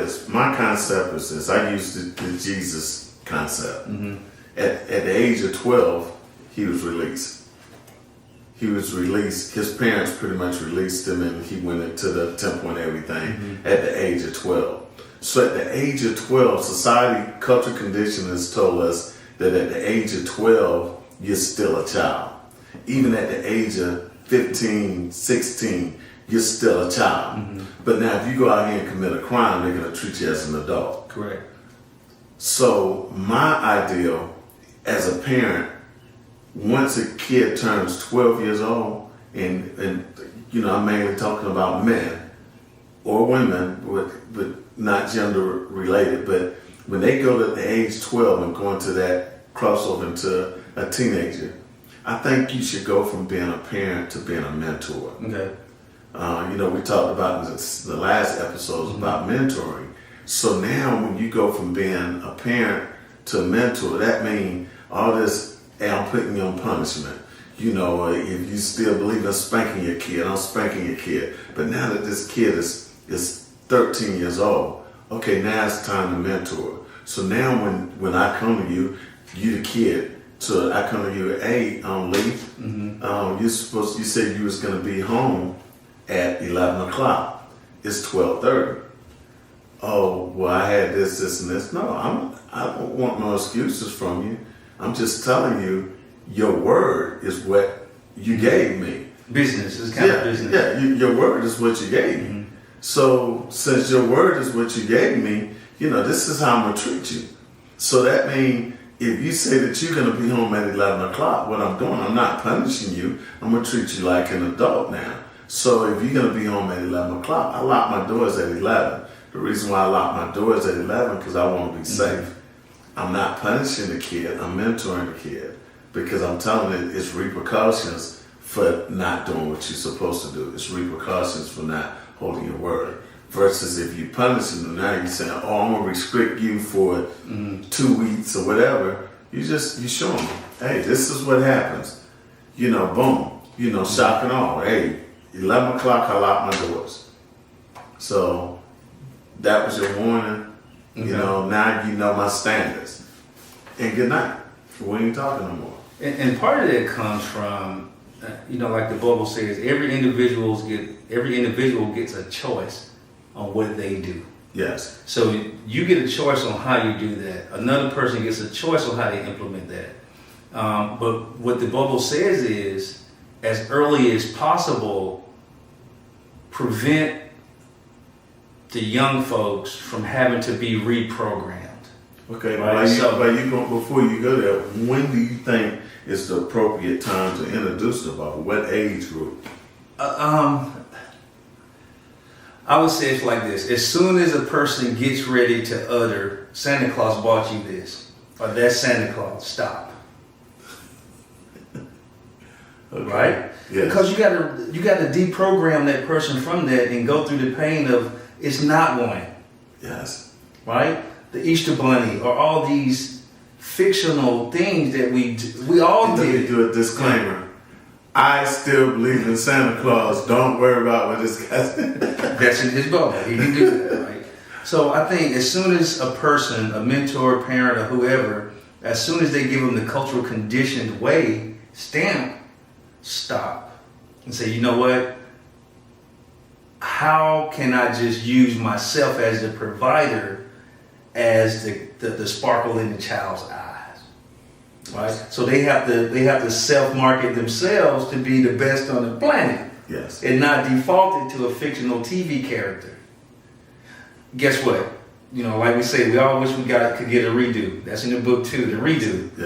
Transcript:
this. My concept is this. I use the Jesus concept. At the age of 12, he was released. His parents pretty much released him, and he went into the temple and everything at the age of 12. So at the age of 12, society, culture conditioning has told us that at the age of 12, you're still a child. Even at the age of 15, 16, you're still a child. But now if you go out here and commit a crime, they're going to treat you as an adult. Correct. So my ideal as a parent, once a kid turns 12 years old, and you know, I'm mainly talking about men or women, but not gender related, but when they go to the age 12 and go into that crossover into a teenager, I think you should go from being a parent to being a mentor. Okay. You know, we talked about in the last episodes about mentoring. So now when you go from being a parent to a mentor, that means all this, hey, I'm putting you on punishment. You know, if you still believe in spanking your kid, I'm spanking your kid. But now that this kid is 13 years old, okay, now it's time to mentor. So now when I come to you, you the kid, so I come to you, hey, Lee, you said you was gonna be home at 11 o'clock. It's 12:30. Oh, well, I had this, and this. No, I don't want no excuses from you. I'm just telling you, your word is what you gave me. Business is kind of business. Yeah, your word is what you gave me. So since your word is what you gave me, you know, this is how I'm gonna treat you. So that means if you say that you're gonna be home at 11 o'clock, what I'm doing, I'm not punishing you. I'm gonna treat you like an adult now. So if you're gonna be home at 11 o'clock, I lock my doors at 11. The reason why I lock my doors at 11 because I want to be safe. I'm not punishing the kid. I'm mentoring the kid because I'm telling it it's repercussions for not doing what you're supposed to do. It's repercussions for not holding your word. Versus if you're punishing them, now you're saying, oh, I'm gonna restrict you for 2 weeks or whatever. You show them, hey, this is what happens. You know, boom. You know, shock and awe. Hey, 11 o'clock, I lock my doors. So that was your warning. You know, now you know my standards. And good night. We ain't talking no more. And part of that comes from, you know, like the Bible says, every individual gets a choice on what they do. Yes. So you get a choice on how you do that. Another person gets a choice on how they implement that. But what the Bible says is, as early as possible, prevent the young folks from having to be reprogrammed. Okay, right? Before you go there, when do you think is the appropriate time to introduce the Bible? What age group? I would say it's like this. As soon as a person gets ready to utter, Santa Claus bought you this, or that's Santa Claus, stop. Okay. Right? Yes. Because you gotta deprogram that person from that and go through the pain of it's not one. Yes. Right? The Easter Bunny or all these fictional things that we all did. Let me do a disclaimer. I still believe in Santa Claus. Don't worry about what this guy said. That's in his book. He can do that, right? So I think as soon as a person, a mentor, parent, or whoever, as soon as they give them the cultural conditioned way, stamp, stop. And say, you know what? How can I just use myself as the provider as the sparkle in the child's eyes? Right? So they have to self-market themselves to be the best on the planet. Yes. And not default it to a fictional TV character. Guess what? You know, like we say, we all wish we could get a redo. That's in the book too, the redo. Yeah.